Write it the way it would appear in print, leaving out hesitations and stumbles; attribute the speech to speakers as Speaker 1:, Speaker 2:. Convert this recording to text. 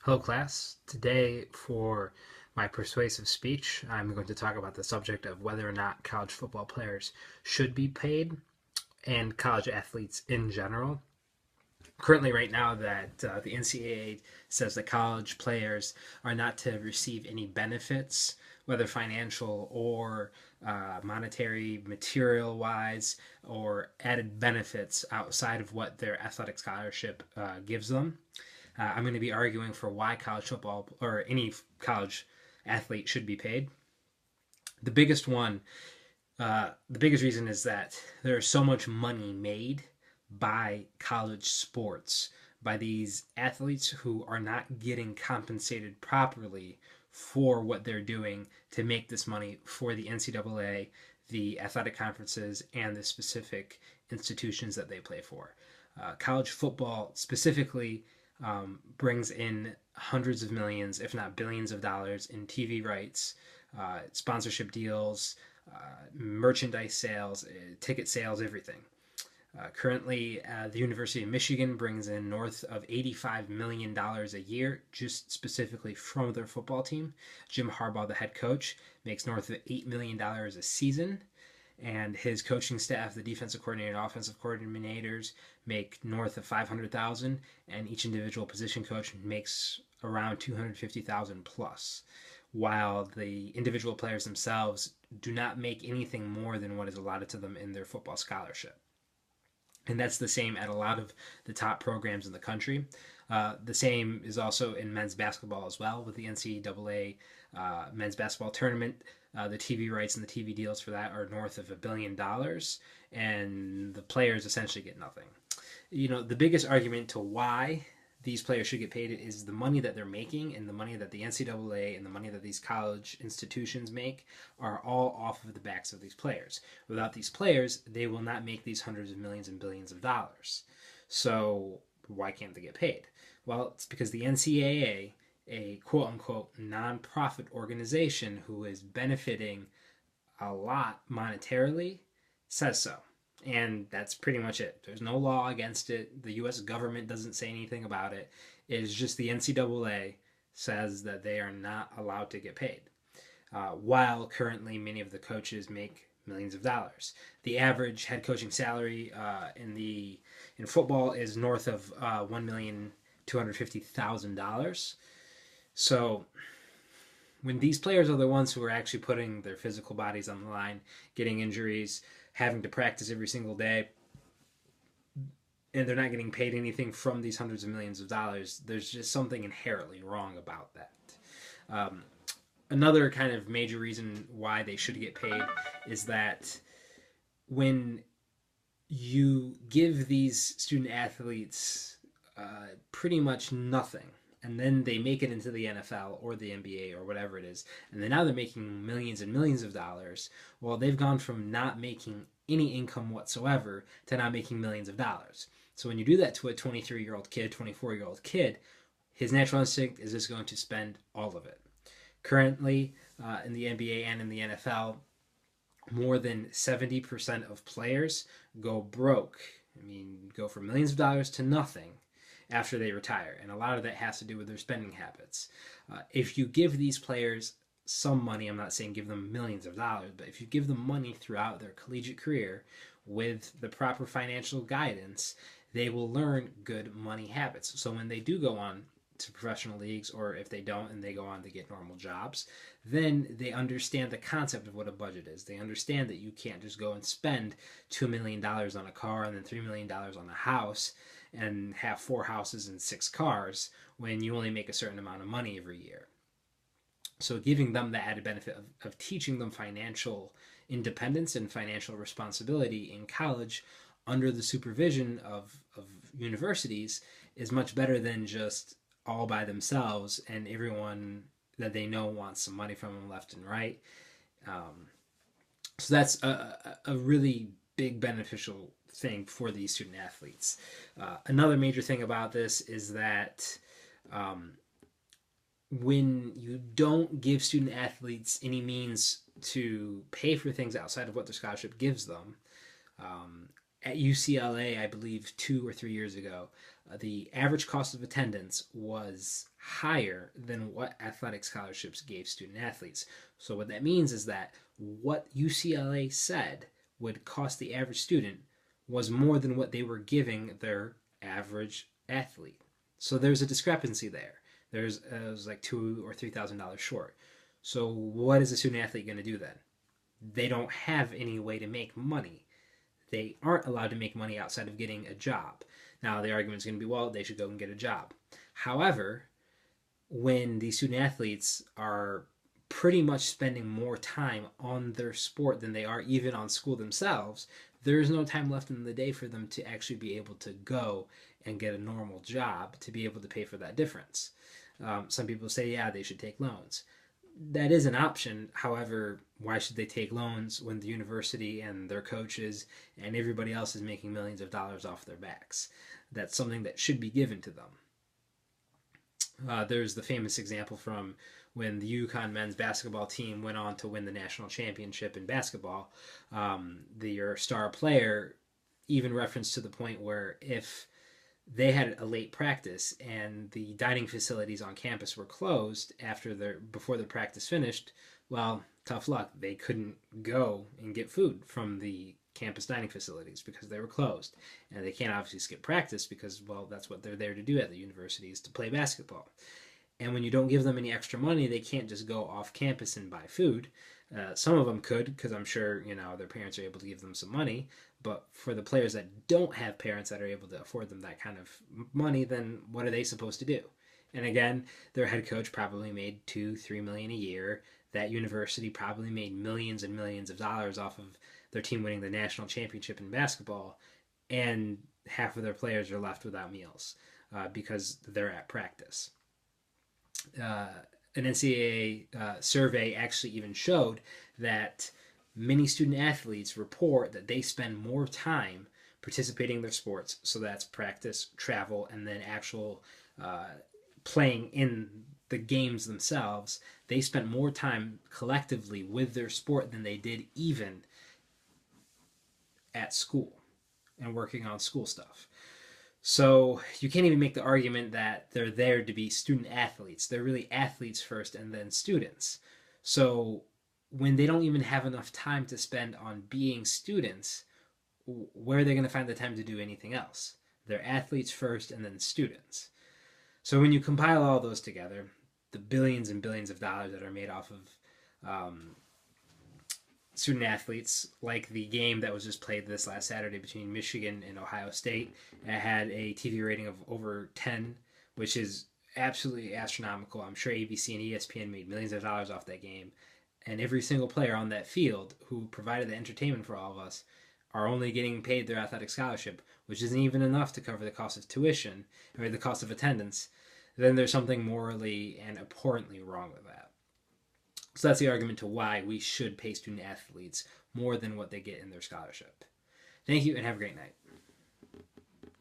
Speaker 1: Hello, class. Today, for my persuasive speech, I'm going to talk about the subject of whether or not college football players should be paid and college athletes in general. Currently, right now, that the NCAA says that college players are not to receive any benefits, whether financial or monetary, material wise, or added benefits outside of what their athletic scholarship gives them. I'm going to be arguing for why college football or any college athlete should be paid. The biggest one, the biggest reason is that there's so much money made by college sports, by these athletes who are not getting compensated properly for what they're doing to make this money for the NCAA, the athletic conferences, and the specific institutions that they play for. College football specifically brings in hundreds of millions, if not billions of dollars in TV rights, sponsorship deals, merchandise sales, ticket sales, everything. Currently, the University of Michigan brings in north of $85 million a year, just specifically from their football team. Jim Harbaugh, the head coach, makes north of $8 million a season. And his coaching staff, the defensive coordinator and offensive coordinators, make north of 500,000, and each individual position coach makes around 250,000 plus, while the individual players themselves do not make anything more than what is allotted to them in their football scholarship. And that's the same at a lot of the top programs in the country. The same is also in men's basketball as well, with the NCAA men's basketball tournament. The TV rights and the TV deals for that are north of $1 billion, and the players essentially get nothing. You know, the biggest argument to why these players should get paid is the money that they're making, and the money that the NCAA and the money that these college institutions make are all off of the backs of these players. Without these players, they will not make these hundreds of millions and billions of dollars. So why can't they get paid? Well, it's because the NCAA, a quote unquote nonprofit organization who is benefiting a lot monetarily, says so. And that's pretty much it. There's no law against it. The U.S. government doesn't say anything about it. It is just the NCAA says that they are not allowed to get paid. While currently many of the coaches make millions of dollars. The average head coaching salary in football is north of $1,250,000. So when these players are the ones who are actually putting their physical bodies on the line, getting injuries, having to practice every single day, and they're not getting paid anything from these hundreds of millions of dollars, there's just something inherently wrong about that. Another kind of major reason why they should get paid is that when you give these student athletes pretty much nothing, and then they make it into the NFL or the NBA or whatever it is, and then now they're making millions and millions of dollars. Well, they've gone from not making any income whatsoever to now making millions of dollars. So when you do that to a 23-year-old kid, 24-year-old kid, his natural instinct is just going to spend all of it. Currently, in the NBA and in the NFL, more than 70% of players go broke. I mean, go from millions of dollars to nothing after they retire. And a lot of that has to do with their spending habits. If you give these players some money, I'm not saying give them millions of dollars, but if you give them money throughout their collegiate career with the proper financial guidance, they will learn good money habits. So when they do go on to professional leagues, or if they don't and they go on to get normal jobs, then they understand the concept of what a budget is. They understand that you can't just go and spend $2 million on a car and then $3 million on a house and have 4 houses and 6 cars when you only make a certain amount of money every year. So giving them the added benefit of teaching them financial independence and financial responsibility in college under the supervision of universities is much better than just all by themselves and everyone that they know wants some money from them left and right. So that's a really big beneficial thing for these student athletes. Another major thing about this is that when you don't give student athletes any means to pay for things outside of what their scholarship gives them, at UCLA, I believe 2 or 3 years ago, the average cost of attendance was higher than what athletic scholarships gave student athletes. So what that means is that what UCLA said would cost the average student was more than what they were giving their average athlete. So there's a discrepancy there. There's it was like $2,000 or $3,000 short. So what is a student athlete going to do then? They don't have any way to make money. They aren't allowed to make money outside of getting a job. Now, the argument is going to be, well, they should go and get a job. However, when these student athletes are pretty much spending more time on their sport than they are even on school themselves, there is no time left in the day for them to actually be able to go and get a normal job to be able to pay for that difference. Some people say, yeah, they should take loans. That is an option. However, why should they take loans when the university and their coaches and everybody else is making millions of dollars off their backs? That's something that should be given to them. There's the famous example from when the UConn men's basketball team went on to win the national championship in basketball. Your star player even referenced to the point where if they had a late practice and the dining facilities on campus were closed before their practice finished, well, tough luck. They couldn't go and get food from the campus dining facilities because they were closed. And they can't obviously skip practice because, well, that's what they're there to do at the university, is to play basketball. And when you don't give them any extra money, they can't just go off campus and buy food. Some of them could, because I'm sure their parents are able to give them some money. But for the players that don't have parents that are able to afford them that kind of money, then what are they supposed to do? And again, their head coach probably made $2-3 million a year. That university probably made millions and millions of dollars off of their team winning the national championship in basketball, and half of their players are left without meals because they're at practice. An NCAA survey actually even showed that many student athletes report that they spend more time participating in their sports, so that's practice, travel, and then actual playing in the games themselves. They spent more time collectively with their sport than they did even at school and working on school stuff. So you can't even make the argument that they're there to be student athletes. They're really athletes first and then students. So when they don't even have enough time to spend on being students, where are they going to find the time to do anything else? They're athletes first and then students. So when you compile all those together, the billions and billions of dollars that are made off of student athletes, like the game that was just played this last Saturday between Michigan and Ohio State, it had a TV rating of over 10, which is absolutely astronomical. I'm sure ABC and ESPN made millions of dollars off that game. And every single player on that field who provided the entertainment for all of us are only getting paid their athletic scholarship, which isn't even enough to cover the cost of tuition or the cost of attendance. Then there's something morally and abhorrently wrong with that. So that's the argument to why we should pay student athletes more than what they get in their scholarship. Thank you and have a great night.